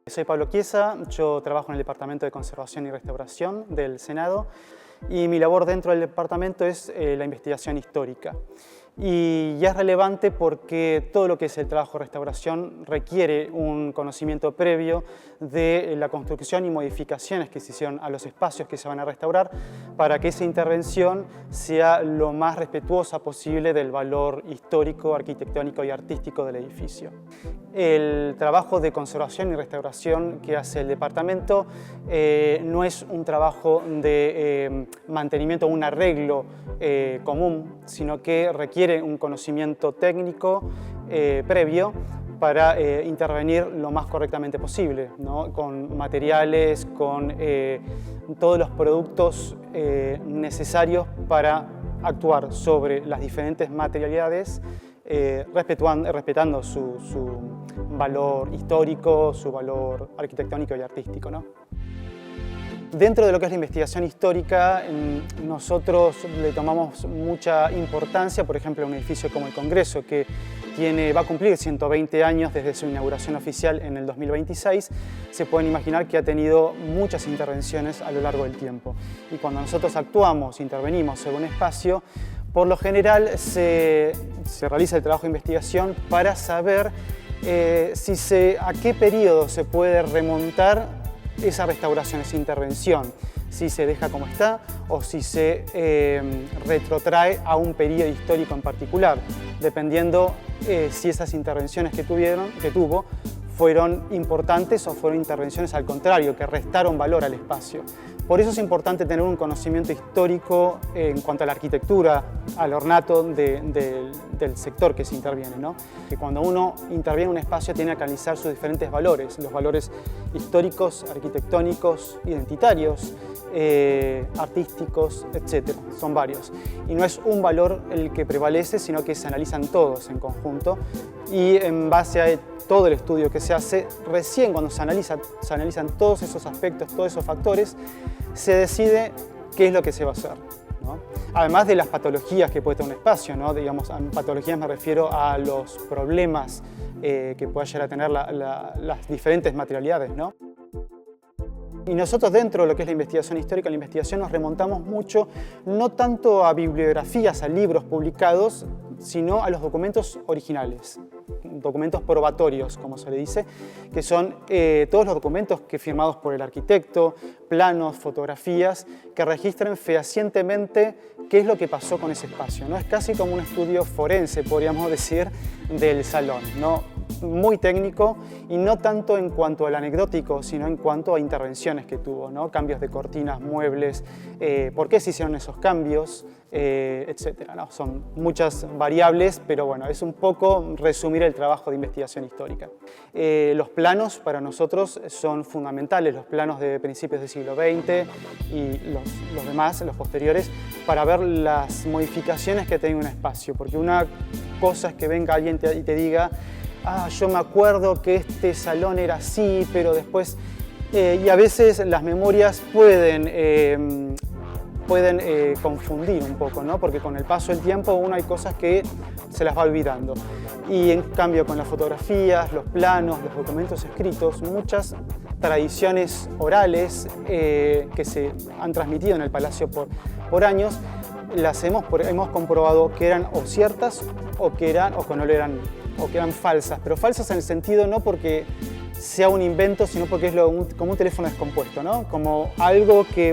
Soy Pablo Chiesa, yo trabajo en el Departamento de Conservación y Restauración del Senado y mi labor dentro del departamento es la investigación histórica. Y ya es relevante porque todo lo que es el trabajo de restauración requiere un conocimiento previo de la construcción y modificaciones que se hicieron a los espacios que se van a restaurar para que esa intervención sea lo más respetuosa posible del valor histórico, arquitectónico y artístico del edificio. El trabajo de conservación y restauración que hace el departamento no es un trabajo de mantenimiento o un arreglo común, sino que requiere un conocimiento técnico previo para intervenir lo más correctamente posible, ¿no? Con materiales, con todos los productos necesarios para actuar sobre las diferentes materialidades, respetando su valor histórico, su valor arquitectónico y artístico, ¿no? Dentro de lo que es la investigación histórica, nosotros le tomamos mucha importancia, por ejemplo, a un edificio como el Congreso, que va a cumplir 120 años desde su inauguración oficial en el 2026. Se pueden imaginar que ha tenido muchas intervenciones a lo largo del tiempo. Y cuando nosotros intervenimos sobre un espacio, por lo general se realiza el trabajo de investigación para saber a qué periodo se puede remontar esa restauración, esa intervención, si se deja como está o si se retrotrae a un periodo histórico en particular, dependiendo si esas intervenciones que tuvo fueron importantes o fueron intervenciones al contrario, que restaron valor al espacio. Por eso es importante tener un conocimiento histórico en cuanto a la arquitectura, al ornato del sector que se interviene, ¿no? Que cuando uno interviene en un espacio tiene que analizar sus diferentes valores, los valores históricos, arquitectónicos, identitarios, artísticos, etc. Son varios. Y no es un valor el que prevalece, sino que se analizan todos en conjunto y en base a todo el estudio que se hace, recién cuando se analizan todos esos aspectos, todos esos factores, se decide qué es lo que se va a hacer, ¿no? Además de las patologías que puede tener un espacio, ¿no? Digamos, a patologías me refiero a los problemas que pueda llegar a tener las diferentes materialidades, ¿no? Y nosotros dentro de lo que es la investigación histórica, la investigación nos remontamos mucho, no tanto a bibliografías, a libros publicados, sino a los documentos originales, documentos probatorios, como se le dice, que son todos los documentos firmados por el arquitecto, planos, fotografías, que registran fehacientemente qué es lo que pasó con ese espacio, ¿no? Es casi como un estudio forense, podríamos decir, del salón, ¿no? Muy técnico y no tanto en cuanto al anecdótico, sino en cuanto a intervenciones que tuvo, ¿no? Cambios de cortinas, muebles, por qué se hicieron esos cambios, etc., ¿no? Son muchas variables, pero bueno, es un poco resumir el trabajo de investigación histórica. Los planos para nosotros son fundamentales, los planos de principios del siglo XX y los demás, los posteriores, para ver las modificaciones que tiene un espacio, porque una cosa es que venga alguien y te diga: yo me acuerdo que este salón era así, pero después... y a veces las memorias pueden confundir un poco, ¿no? Porque con el paso del tiempo hay cosas que se las va olvidando. Y en cambio con las fotografías, los planos, los documentos escritos, muchas tradiciones orales que se han transmitido en el Palacio por años, hemos comprobado que eran o ciertas o que eran falsas, pero falsas en el sentido no porque sea un invento, sino porque es como un teléfono descompuesto, ¿no? Como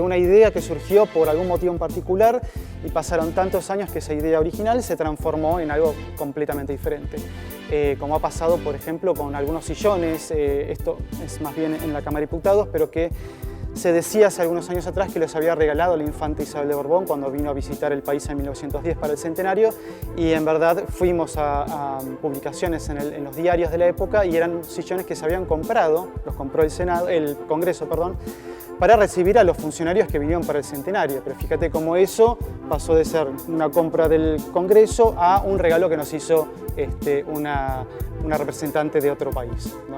una idea que surgió por algún motivo en particular y pasaron tantos años que esa idea original se transformó en algo completamente diferente. Como ha pasado, por ejemplo, con algunos sillones, esto es más bien en la Cámara de Diputados, pero que se decía hace algunos años atrás que los había regalado la infanta Isabel de Borbón cuando vino a visitar el país en 1910 para el centenario, y en verdad fuimos a publicaciones en los diarios de la época y eran sillones que se habían comprado, los compró el Congreso, para recibir a los funcionarios que vinieron para el centenario. Pero fíjate cómo eso pasó de ser una compra del Congreso a un regalo que nos hizo una representante de otro país, ¿no?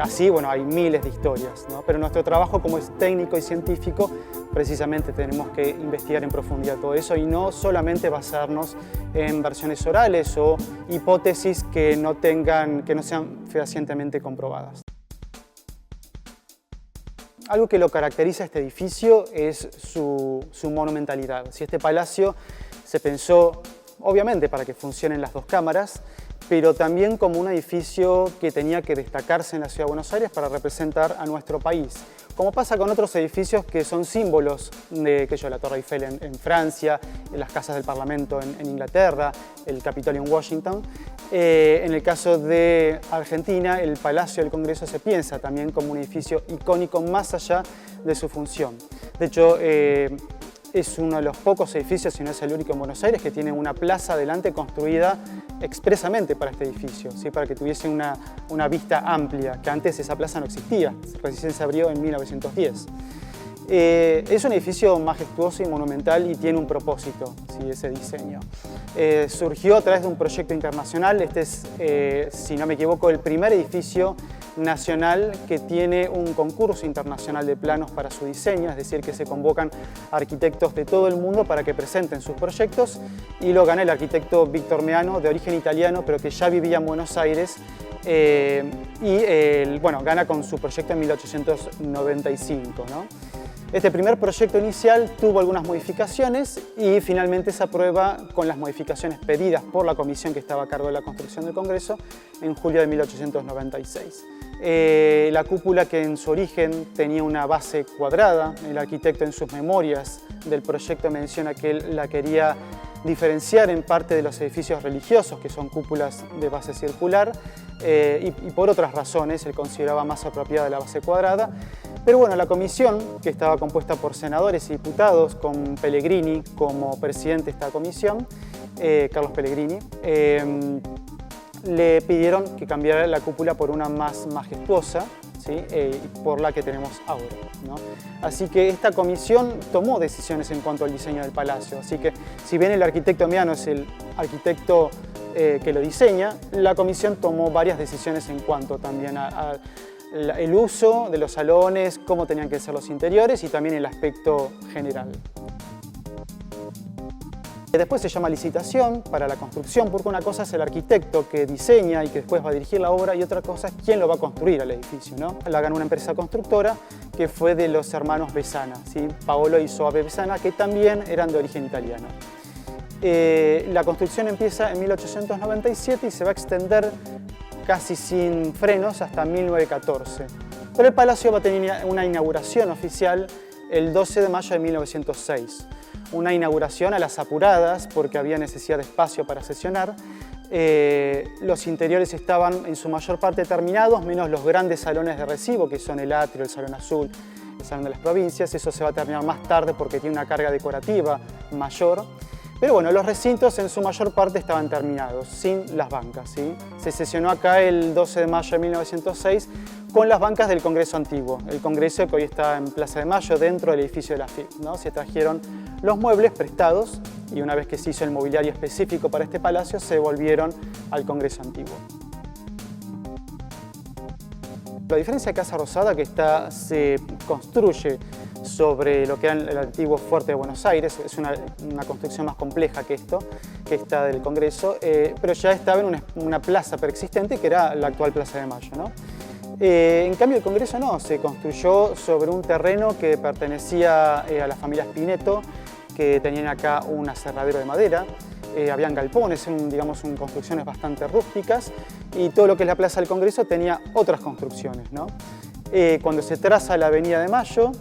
Así, bueno, hay miles de historias, ¿no? Pero nuestro trabajo como es técnico y científico, precisamente tenemos que investigar en profundidad todo eso y no solamente basarnos en versiones orales o hipótesis que no sean fehacientemente comprobadas. algo que lo caracteriza a este edificio es su monumentalidad. Si este palacio se pensó, obviamente, para que funcionen las dos cámaras, pero también como un edificio que tenía que destacarse en la Ciudad de Buenos Aires para representar a nuestro país. Como pasa con otros edificios que son símbolos de la Torre Eiffel en Francia, las casas del Parlamento en Inglaterra, el Capitolio en Washington. En el caso de Argentina, el Palacio del Congreso se piensa también como un edificio icónico más allá de su función. De hecho, es uno de los pocos edificios, si no es el único en Buenos Aires, que tiene una plaza adelante construida expresamente para este edificio, ¿sí? Para que tuviese una vista amplia, que antes esa plaza no existía, recién se abrió en 1910. Es un edificio majestuoso y monumental y tiene un propósito, ¿sí? Ese diseño. Surgió a través de un proyecto internacional. Este es, si no me equivoco, el primer edificio nacional que tiene un concurso internacional de planos para su diseño, es decir, que se convocan arquitectos de todo el mundo para que presenten sus proyectos, y lo gana el arquitecto Víctor Meano, de origen italiano, pero que ya vivía en Buenos Aires, bueno, gana con su proyecto en 1895, ¿no? Este primer proyecto inicial tuvo algunas modificaciones y finalmente se aprueba con las modificaciones pedidas por la comisión que estaba a cargo de la construcción del Congreso en julio de 1896. La cúpula, que en su origen tenía una base cuadrada, el arquitecto en sus memorias del proyecto menciona que él la quería diferenciar en parte de los edificios religiosos, que son cúpulas de base circular, y por otras razones él consideraba más apropiada la base cuadrada. Pero bueno, la comisión, que estaba compuesta por senadores y diputados, con Pellegrini como presidente de esta comisión, Carlos Pellegrini, le pidieron que cambiara la cúpula por una más majestuosa, ¿sí? Por la que tenemos ahora, ¿no? Así que esta comisión tomó decisiones en cuanto al diseño del palacio. Así que, si bien el arquitecto Meano es el arquitecto que lo diseña, la comisión tomó varias decisiones en cuanto también el uso de los salones, cómo tenían que ser los interiores y también el aspecto general. Después se llama licitación para la construcción, porque una cosa es el arquitecto que diseña y que después va a dirigir la obra, y otra cosa es quién lo va a construir al edificio, ¿no? La ganó una empresa constructora que fue de los hermanos Besana, ¿sí? Paolo y Soave Besana, que también eran de origen italiano. La construcción empieza en 1897 y se va a extender casi sin frenos hasta 1914. Pero el palacio va a tener una inauguración oficial el 12 de mayo de 1906. Una inauguración a las apuradas porque había necesidad de espacio para sesionar. Los interiores estaban en su mayor parte terminados, menos los grandes salones de recibo, que son el atrio, el salón azul, el salón de las provincias. Eso se va a terminar más tarde porque tiene una carga decorativa mayor. Pero bueno, los recintos en su mayor parte estaban terminados, sin las bancas, ¿sí? Se sesionó acá el 12 de mayo de 1906 con las bancas del Congreso antiguo, el Congreso que hoy está en Plaza de Mayo, dentro del edificio de la FIP, ¿no? Se trajeron los muebles prestados y una vez que se hizo el mobiliario específico para este palacio, se devolvieron al Congreso antiguo. La diferencia de Casa Rosada, que se construye sobre lo que era el antiguo Fuerte de Buenos Aires, es una construcción más compleja que esta del Congreso, pero ya estaba en una plaza preexistente que era la actual Plaza de Mayo, ¿no? En cambio el Congreso no, se construyó sobre un terreno que pertenecía a la familia Spinetto, que tenían acá un aserradero de madera. Habían galpones, digamos, construcciones bastante rústicas, y todo lo que es la Plaza del Congreso tenía otras construcciones, ¿no? Cuando se traza la Avenida de Mayo,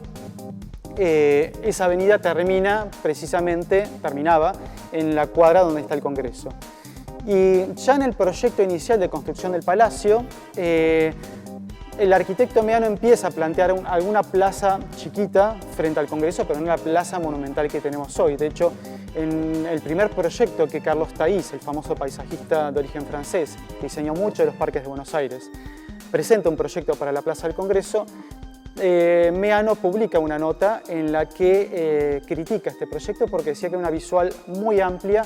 esa avenida terminaba en la cuadra donde está el Congreso. Y ya en el proyecto inicial de construcción del palacio, el arquitecto Meano empieza a plantear alguna plaza chiquita frente al Congreso, pero no la plaza monumental que tenemos hoy. De hecho, en el primer proyecto que Carlos Taís, el famoso paisajista de origen francés, que diseñó muchos de los parques de Buenos Aires, presenta un proyecto para la Plaza del Congreso, Meano publica una nota en la que critica este proyecto porque decía que era una visual muy amplia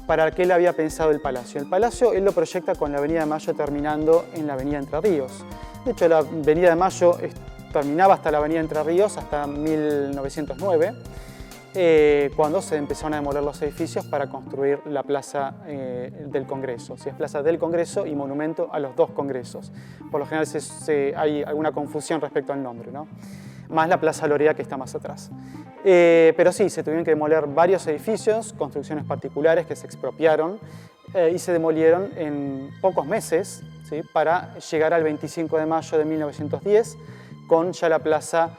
para la que él había pensado el palacio. El palacio él lo proyecta con la Avenida de Mayo terminando en la Avenida Entre Ríos. De hecho, la Avenida de Mayo terminaba hasta la Avenida Entre Ríos hasta 1909, cuando se empezaron a demoler los edificios para construir la Plaza del Congreso. Es Plaza del Congreso y monumento a los dos congresos. Por lo general hay alguna confusión respecto al nombre, ¿no? más la Plaza Lorea que está más atrás. Pero sí, se tuvieron que demoler varios edificios, construcciones particulares que se expropiaron y se demolieron en pocos meses, ¿sí? Para llegar al 25 de mayo de 1910 con ya la plaza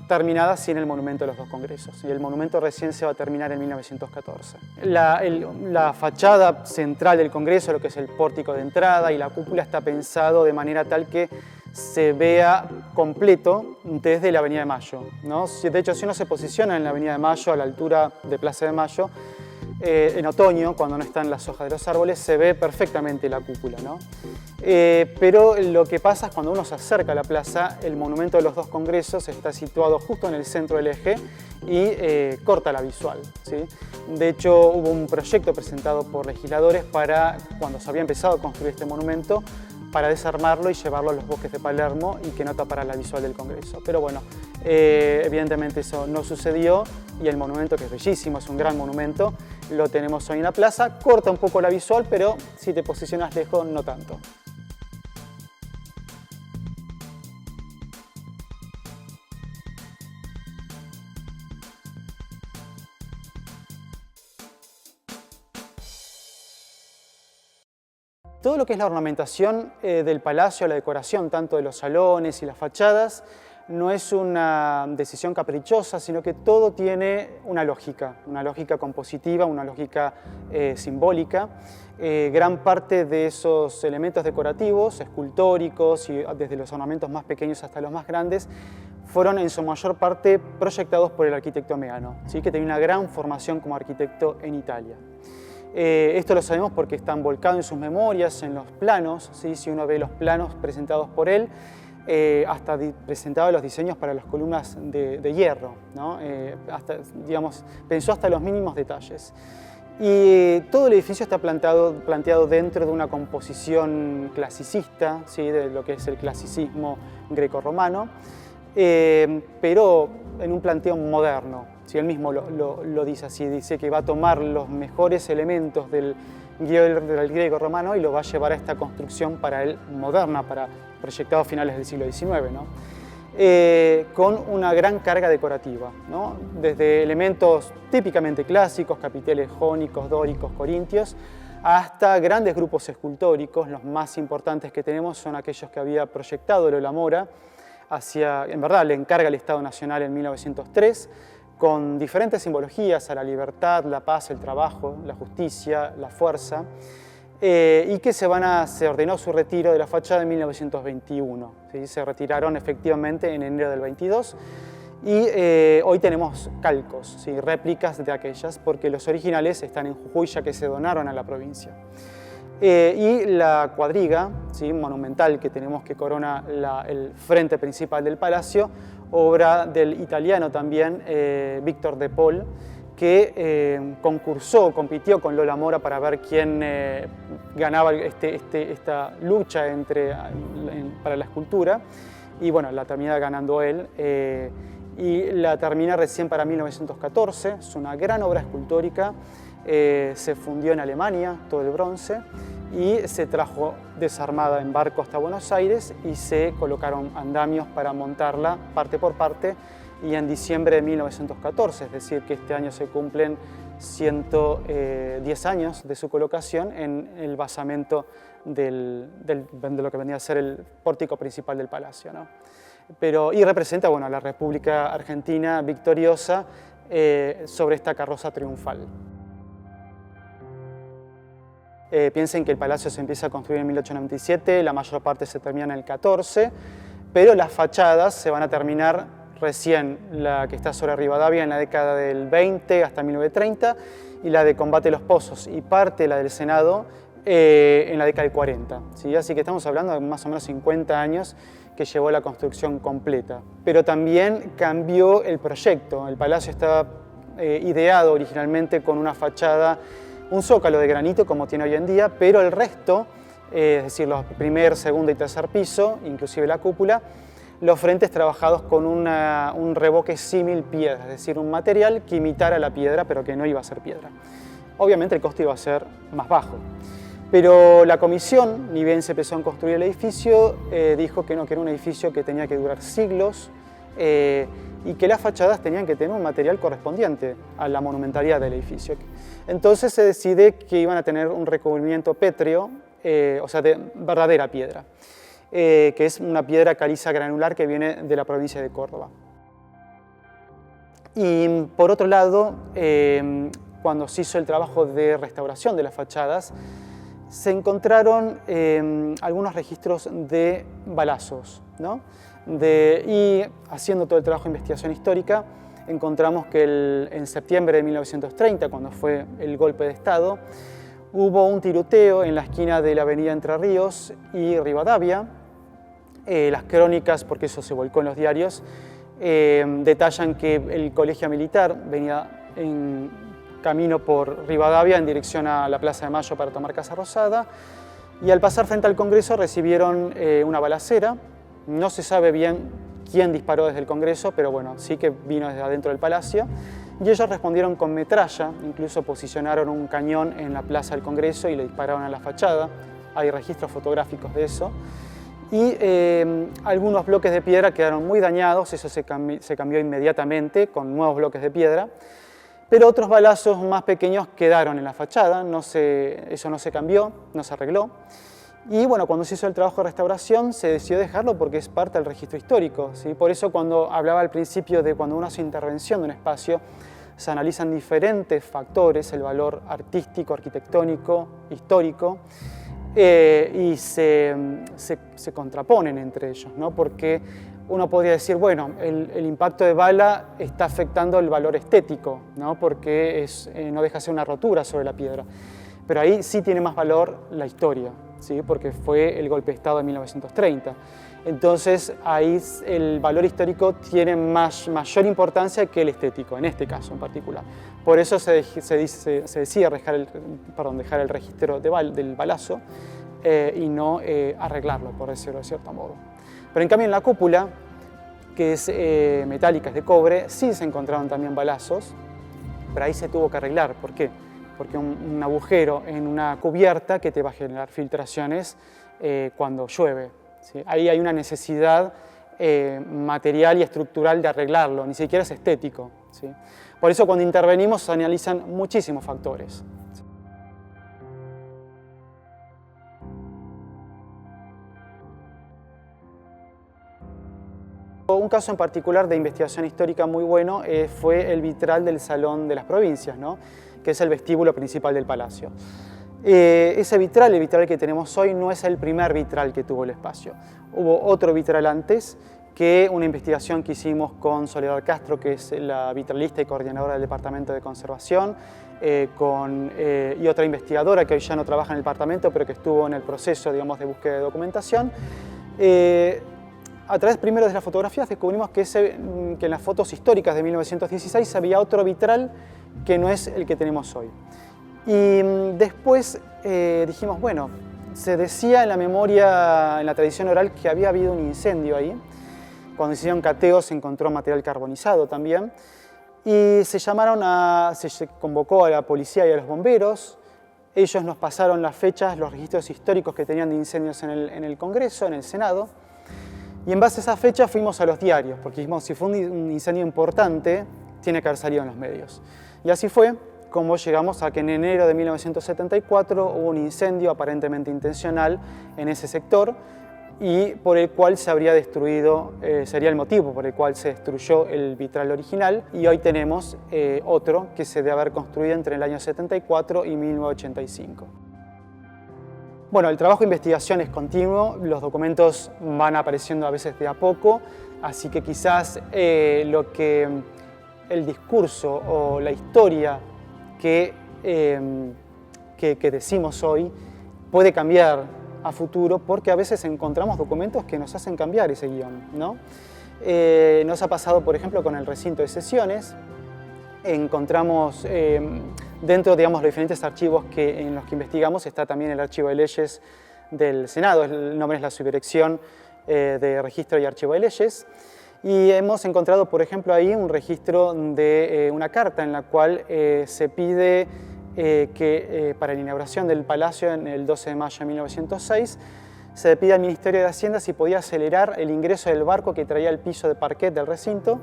terminada sin el monumento de los dos congresos. Y el monumento recién se va a terminar en 1914. La fachada central del Congreso, lo que es el pórtico de entrada y la cúpula, está pensado de manera tal que se vea completo desde la Avenida de Mayo, ¿no? De hecho, si uno se posiciona en la Avenida de Mayo, a la altura de Plaza de Mayo, en otoño, cuando no están las hojas de los árboles, se ve perfectamente la cúpula, ¿no? Pero lo que pasa es cuando uno se acerca a la plaza, el monumento de los dos congresos está situado justo en el centro del eje y corta la visual, ¿sí? De hecho, hubo un proyecto presentado por legisladores para, cuando se había empezado a construir este monumento, para desarmarlo y llevarlo a los bosques de Palermo y que no tapara la visual del Congreso. Pero bueno, evidentemente eso no sucedió y el monumento, que es bellísimo, es un gran monumento, lo tenemos hoy en la plaza. Corta un poco la visual, pero si te posicionas lejos, no tanto. Todo lo que es la ornamentación del palacio, la decoración tanto de los salones y las fachadas, no es una decisión caprichosa, sino que todo tiene una lógica compositiva, una lógica simbólica. Gran parte de esos elementos decorativos, escultóricos y desde los ornamentos más pequeños hasta los más grandes, fueron en su mayor parte proyectados por el arquitecto Meano, ¿sí? Que tenía una gran formación como arquitecto en Italia. Esto lo sabemos porque está volcado en sus memorias, en los planos, ¿sí? Si uno ve los planos presentados por él, hasta presentaba los diseños para las columnas de hierro, ¿no? Pensó hasta los mínimos detalles. Y todo el edificio está planteado dentro de una composición clasicista, ¿sí? De lo que es el clasicismo grecorromano, pero en un planteo moderno. Si él mismo lo dice así, dice que va a tomar los mejores elementos del griego romano y lo va a llevar a esta construcción para él moderna, proyectado a finales del siglo XIX, ¿no? Con una gran carga decorativa, ¿no? Desde elementos típicamente clásicos, capiteles jónicos, dóricos, corintios, hasta grandes grupos escultóricos. Los más importantes que tenemos son aquellos que había proyectado Lola Mora, en verdad le encarga el Estado Nacional en 1903, con diferentes simbologías a la libertad, la paz, el trabajo, la justicia, la fuerza, y que se ordenó su retiro de la fachada en 1921. ¿Sí? Se retiraron efectivamente en enero del 22 y hoy tenemos calcos, ¿sí? Réplicas de aquellas, porque los originales están en Jujuy, ya que se donaron a la provincia. Y la cuadriga, ¿sí? Monumental que tenemos que corona el frente principal del palacio, obra del italiano también, Víctor de Paul, que compitió con Lola Mora para ver quién ganaba esta lucha para la escultura, y bueno, la termina ganando él, y la termina recién para 1914, es una gran obra escultórica. Se fundió en Alemania todo el bronce y se trajo desarmada en barco hasta Buenos Aires y se colocaron andamios para montarla parte por parte, y en diciembre de 1914, es decir, que este año se cumplen 110 años de su colocación en el basamento de lo que venía a ser el pórtico principal del palacio, ¿no? Y representa, bueno, a la República Argentina victoriosa sobre esta carroza triunfal. Piensen que el palacio se empieza a construir en 1897, la mayor parte se termina en el 14, pero las fachadas se van a terminar recién, la que está sobre Rivadavia en la década del 20 hasta 1930, y la de Combate Los Pozos y parte de la del Senado en la década del 40. ¿Sí? Así que estamos hablando de más o menos 50 años que llevó la construcción completa. Pero también cambió el proyecto. El palacio estaba ideado originalmente con una fachada, un zócalo de granito como tiene hoy en día, pero el resto, es decir, los primer, segundo y tercer piso, inclusive la cúpula, los frentes trabajados con un revoque símil piedra, es decir, un material que imitara la piedra, pero que no iba a ser piedra. Obviamente el costo iba a ser más bajo. Pero la comisión, ni bien se empezó a construir el edificio, dijo que no, que era un edificio que tenía que durar siglos, y que las fachadas tenían que tener un material correspondiente a la monumentalidad del edificio. Entonces se decide que iban a tener un recubrimiento pétreo, o sea, de verdadera piedra, que es una piedra caliza granular que viene de la provincia de Córdoba. Y por otro lado, cuando se hizo el trabajo de restauración de las fachadas, se encontraron algunos registros de balazos, ¿no? Y haciendo todo el trabajo de investigación histórica, encontramos que en septiembre de 1930, cuando fue el golpe de Estado, hubo un tiroteo en la esquina de la avenida Entre Ríos y Rivadavia. Las crónicas, porque eso se volcó en los diarios, detallan que el colegio militar venía en camino por Rivadavia en dirección a la Plaza de Mayo para tomar Casa Rosada, y al pasar frente al Congreso recibieron una balacera. No se sabe bien quién disparó desde el Congreso, pero bueno, sí que vino desde adentro del palacio, y ellos respondieron con metralla, incluso posicionaron un cañón en la Plaza del Congreso y le dispararon a la fachada. Hay registros fotográficos de eso. Y algunos bloques de piedra quedaron muy dañados, eso se cambió inmediatamente con nuevos bloques de piedra, pero otros balazos más pequeños quedaron en la fachada, eso no se cambió, no se arregló. Y bueno, cuando se hizo el trabajo de restauración se decidió dejarlo porque es parte del registro histórico, ¿sí? Por eso cuando hablaba al principio de cuando uno hace intervención de un espacio, se analizan diferentes factores, el valor artístico, arquitectónico, histórico, y se contraponen entre ellos, ¿no? Porque uno podría decir, bueno, el impacto de bala está afectando el valor estético, ¿no? Porque no deja de ser una rotura sobre la piedra. Pero ahí sí tiene más valor la historia, ¿sí? Porque fue el golpe de Estado de 1930. Entonces ahí el valor histórico tiene mayor importancia que el estético, en este caso en particular. Por eso se decide dejar el registro del balazo y no arreglarlo, por decirlo de cierto modo. Pero en cambio en la cúpula, que es metálica, es de cobre, sí se encontraron también balazos, pero ahí se tuvo que arreglar. ¿Por qué? Porque un agujero en una cubierta que te va a generar filtraciones cuando llueve, ¿sí? Ahí hay una necesidad material y estructural de arreglarlo, ni siquiera es estético, ¿sí? Por eso cuando intervenimos se analizan muchísimos factores. Un caso en particular de investigación histórica muy bueno fue el vitral del Salón de las Provincias, ¿no? Que es el vestíbulo principal del palacio. Ese vitral, el vitral que tenemos hoy, no es el primer vitral que tuvo el espacio. Hubo otro vitral antes, que una investigación que hicimos con Soledad Castro, que es la vitralista y coordinadora del Departamento de Conservación, y otra investigadora que hoy ya no trabaja en el departamento, pero que estuvo en el proceso, digamos, de búsqueda de documentación. A través primero de las fotografías descubrimos que en las fotos históricas de 1916 había otro vitral que no es el que tenemos hoy. Y después dijimos, bueno, se decía en la memoria, en la tradición oral, que había habido un incendio ahí. Cuando se hicieron cateos se encontró material carbonizado también. Y se convocó a la policía y a los bomberos. Ellos nos pasaron las fechas, los registros históricos que tenían de incendios en el Congreso, en el Senado. Y en base a esa fecha fuimos a los diarios, porque dijimos, si fue un incendio importante, tiene que haber salido en los medios. Y así fue como llegamos a que en enero de 1974 hubo un incendio aparentemente intencional en ese sector y por el cual se habría destruido, sería el motivo por el cual se destruyó el vitral original, y hoy tenemos otro que se debe haber construido entre el año 74 y 1985. Bueno, el trabajo de investigación es continuo, los documentos van apareciendo a veces de a poco, así que quizás el discurso o la historia que decimos hoy puede cambiar a futuro, porque a veces encontramos documentos que nos hacen cambiar ese guión, ¿no? Nos ha pasado, por ejemplo, con el recinto de sesiones. Encontramos dentro, digamos, los diferentes archivos en los que investigamos está también el archivo de leyes del Senado, el nombre es la subdirección de registro y archivo de leyes, y hemos encontrado, por ejemplo, ahí un registro de una carta en la cual se pide que para la inauguración del palacio en el 12 de mayo de 1906 se le pide al Ministerio de Hacienda si podía acelerar el ingreso del barco que traía el piso de parquet del recinto,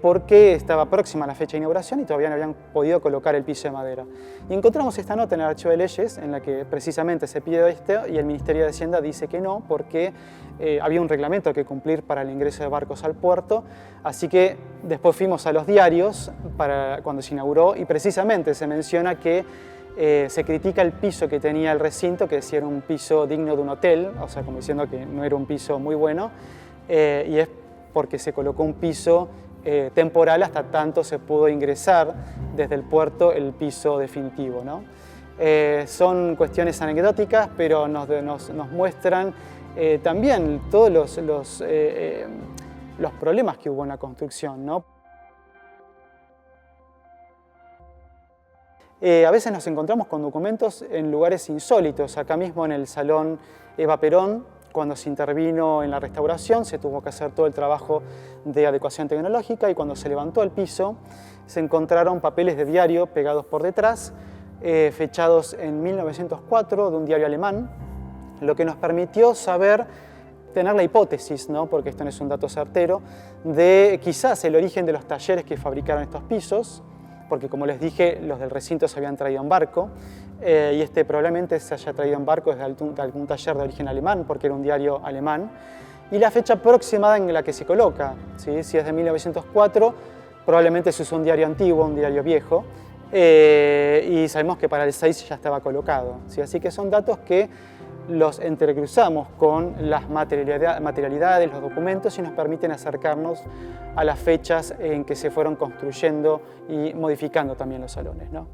porque estaba próxima a la fecha de inauguración y todavía no habían podido colocar el piso de madera. Y encontramos esta nota en el Archivo de Leyes en la que precisamente se pide esto y el Ministerio de Hacienda dice que no, porque había un reglamento que cumplir para el ingreso de barcos al puerto. Así que después fuimos a los diarios cuando se inauguró y precisamente se menciona que se critica el piso que tenía el recinto, que decía era un piso digno de un hotel, o sea, como diciendo que no era un piso muy bueno, y es porque se colocó un piso temporal hasta tanto se pudo ingresar desde el puerto el piso definitivo, ¿no? Son cuestiones anecdóticas, pero nos muestran también todos los problemas que hubo en la construcción, ¿no? A veces nos encontramos con documentos en lugares insólitos. Acá mismo en el Salón Eva Perón, cuando se intervino en la restauración, se tuvo que hacer todo el trabajo de adecuación tecnológica y cuando se levantó el piso se encontraron papeles de diario pegados por detrás, fechados en 1904 de un diario alemán, lo que nos permitió tener la hipótesis, ¿no? Porque esto no es un dato certero, de quizás el origen de los talleres que fabricaron estos pisos, porque como les dije, los del recinto se habían traído en barco, y probablemente se haya traído en barco desde algún taller de origen alemán, porque era un diario alemán, y la fecha aproximada en la que se coloca, ¿sí? Si es de 1904, probablemente se usó un diario antiguo, un diario viejo, y sabemos que para el 6 ya estaba colocado, ¿sí? Así que son datos que los entrecruzamos con las materialidades, los documentos y nos permiten acercarnos a las fechas en que se fueron construyendo y modificando también los salones, ¿no?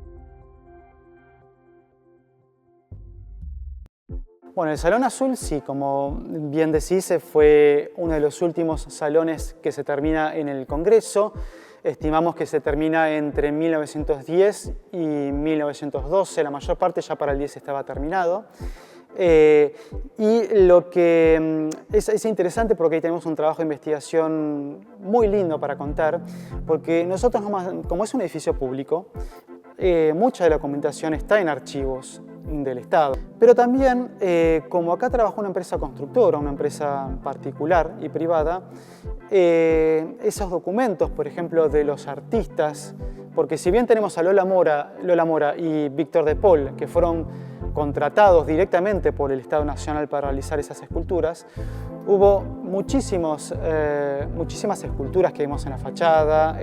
Bueno, el Salón Azul, sí, como bien decís, fue uno de los últimos salones que se termina en el Congreso. Estimamos que se termina entre 1910 y 1912, la mayor parte ya para el 10 estaba terminado. Y lo que es interesante porque ahí tenemos un trabajo de investigación muy lindo para contar, porque nosotros, como es un edificio público, mucha de la documentación está en archivos del Estado. Pero también, como acá trabaja una empresa constructora, una empresa particular y privada, esos documentos, por ejemplo, de los artistas, porque si bien tenemos a Lola Mora y Víctor de Paul, que fueron contratados directamente por el Estado Nacional para realizar esas esculturas, hubo muchísimas esculturas que vemos en la fachada,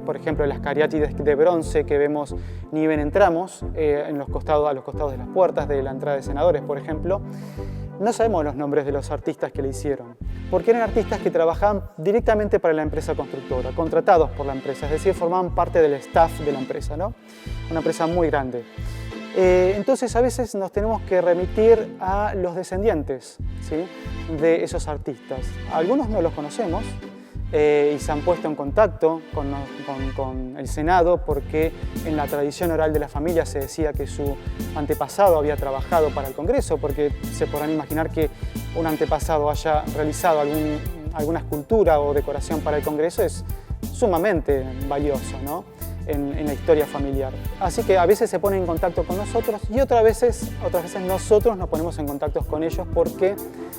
por ejemplo las cariátides de bronce que vemos ni bien entramos, a los costados de las puertas de la entrada de senadores, por ejemplo. No sabemos los nombres de los artistas que le hicieron, porque eran artistas que trabajaban directamente para la empresa constructora, contratados por la empresa, es decir, formaban parte del staff de la empresa, ¿no? Una empresa muy grande. Entonces a veces nos tenemos que remitir a los descendientes, ¿sí?, de esos artistas. Algunos no los conocemos y se han puesto en contacto con el Senado porque en la tradición oral de la familia se decía que su antepasado había trabajado para el Congreso, porque se podrán imaginar que un antepasado haya realizado alguna escultura o decoración para el Congreso es sumamente valioso, ¿no?, en la historia familiar. Así que a veces se ponen en contacto con nosotros y otras veces nosotros nos ponemos en contacto con ellos porque,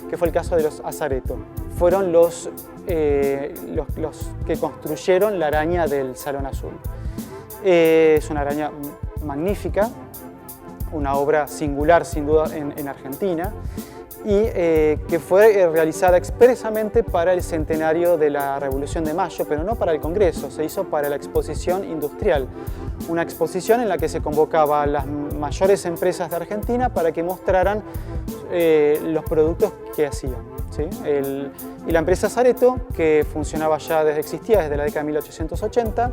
que fue el caso de los Azareto. Fueron los que construyeron la araña del Salón Azul. Es una araña magnífica, una obra singular sin duda en Argentina, y que fue realizada expresamente para el centenario de la Revolución de Mayo, pero no para el Congreso, se hizo para la Exposición Industrial, una exposición en la que se convocaba a las mayores empresas de Argentina para que mostraran los productos que hacían, ¿sí? Y la empresa Azareto, que existía desde la década de 1880,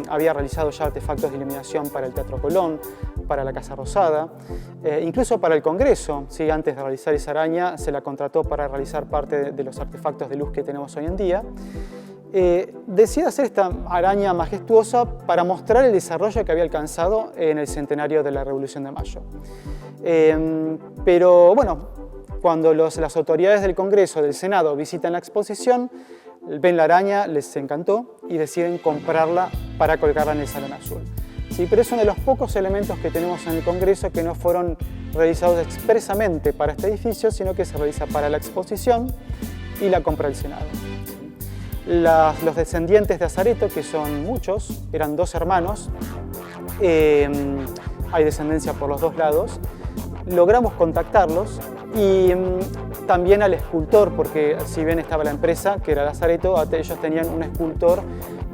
había realizado ya artefactos de iluminación para el Teatro Colón, para la Casa Rosada, incluso para el Congreso, ¿sí? Antes de realizar esa araña se la contrató para realizar parte de los artefactos de luz que tenemos hoy en día. Decide hacer esta araña majestuosa para mostrar el desarrollo que había alcanzado en el centenario de la Revolución de Mayo. Pero bueno, cuando las autoridades del Congreso, del Senado, visitan la exposición, ven la araña, les encantó y deciden comprarla para colgarla en el Salón Azul. Sí, pero es uno de los pocos elementos que tenemos en el Congreso que no fueron realizados expresamente para este edificio, sino que se realiza para la exposición y la compra del Senado. Los descendientes de Azareto, que son muchos, eran 2 hermanos, hay descendencia por los 2 lados, logramos contactarlos y también al escultor, porque si bien estaba la empresa, que era de Azareto, ellos tenían un escultor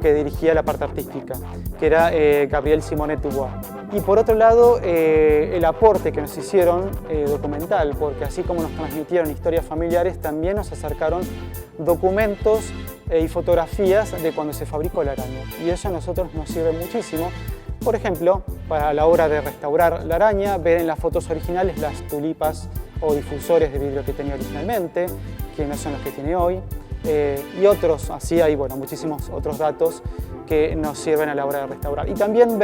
que dirigía la parte artística, que era Gabriel Simonet Dubois. Y por otro lado, el aporte que nos hicieron documental, porque así como nos transmitieron historias familiares, también nos acercaron documentos y fotografías de cuando se fabricó la araña. Y eso a nosotros nos sirve muchísimo. Por ejemplo, para la hora de restaurar la araña, ver en las fotos originales las tulipas o difusores de vidrio que tenía originalmente, que no son los que tiene hoy, y otros, así hay muchísimos otros datos que nos sirven a la hora de restaurar. Y también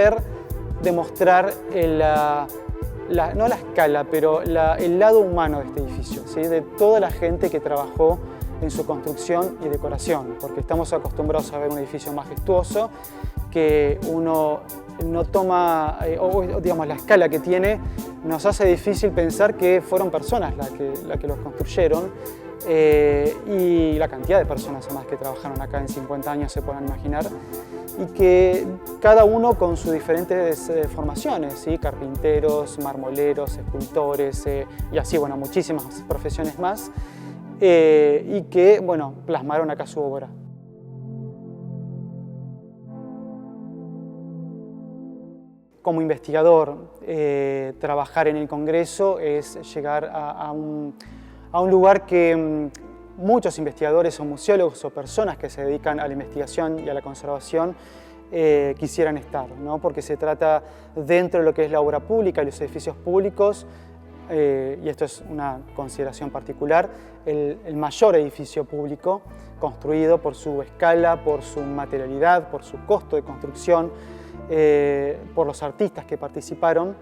demostrar no la escala, pero el lado humano de este edificio, ¿sí? De toda la gente que trabajó en su construcción y decoración, porque estamos acostumbrados a ver un edificio majestuoso que uno no toma, digamos, la escala que tiene nos hace difícil pensar que fueron personas las que los construyeron, y la cantidad de personas además que trabajaron acá en 50 años se pueden imaginar, y que cada uno con sus diferentes formaciones, ¿sí? Carpinteros, marmoleros, escultores, y así, muchísimas profesiones más, y que, plasmaron acá su obra. Como investigador, trabajar en el Congreso es llegar a un lugar que muchos investigadores o museólogos o personas que se dedican a la investigación y a la conservación quisieran estar, ¿no? Porque se trata dentro de lo que es la obra pública y los edificios públicos, y esto es una consideración particular, el mayor edificio público construido por su escala, por su materialidad, por su costo de construcción, por los artistas que participaron,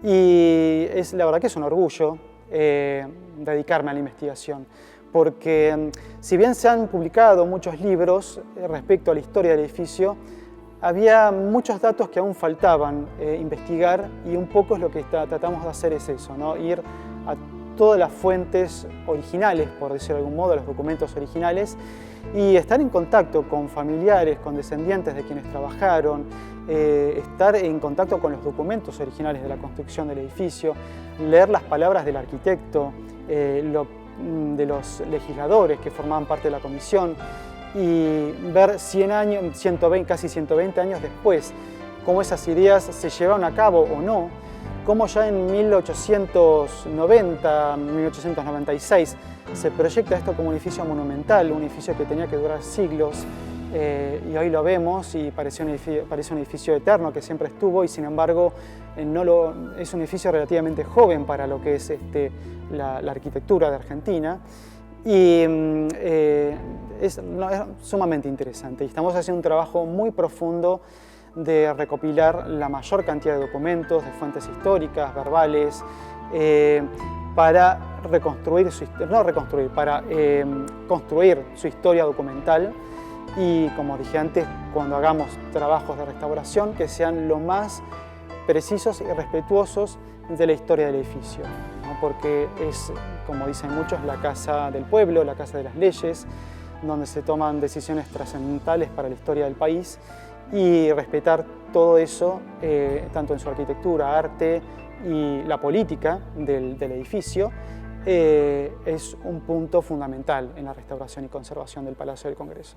y la verdad que es un orgullo dedicarme a la investigación, porque si bien se han publicado muchos libros respecto a la historia del edificio, había muchos datos que aún faltaban investigar, y un poco es lo que tratamos de hacer es eso, ¿no? Ir a todas las fuentes originales, por decirlo de algún modo, los documentos originales, y estar en contacto con familiares, con descendientes de quienes trabajaron, estar en contacto con los documentos originales de la construcción del edificio, leer las palabras del arquitecto, de los legisladores que formaban parte de la comisión, y ver 100 años, casi 120 años después, cómo esas ideas se llevaron a cabo o no, cómo ya en 1890, 1896 se proyecta esto como un edificio monumental, un edificio que tenía que durar siglos, y hoy lo vemos y parece un edificio eterno que siempre estuvo, y sin embargo es un edificio relativamente joven para lo que es la arquitectura de Argentina, y es sumamente interesante, y estamos haciendo un trabajo muy profundo de recopilar la mayor cantidad de documentos, de fuentes históricas, verbales, para construir su historia documental, y, como dije antes, cuando hagamos trabajos de restauración, que sean lo más precisos y respetuosos de la historia del edificio, ¿no? Porque es, como dicen muchos, la casa del pueblo, la casa de las leyes, donde se toman decisiones trascendentales para la historia del país, y respetar todo eso, tanto en su arquitectura, arte y la política del edificio, es un punto fundamental en la restauración y conservación del Palacio del Congreso.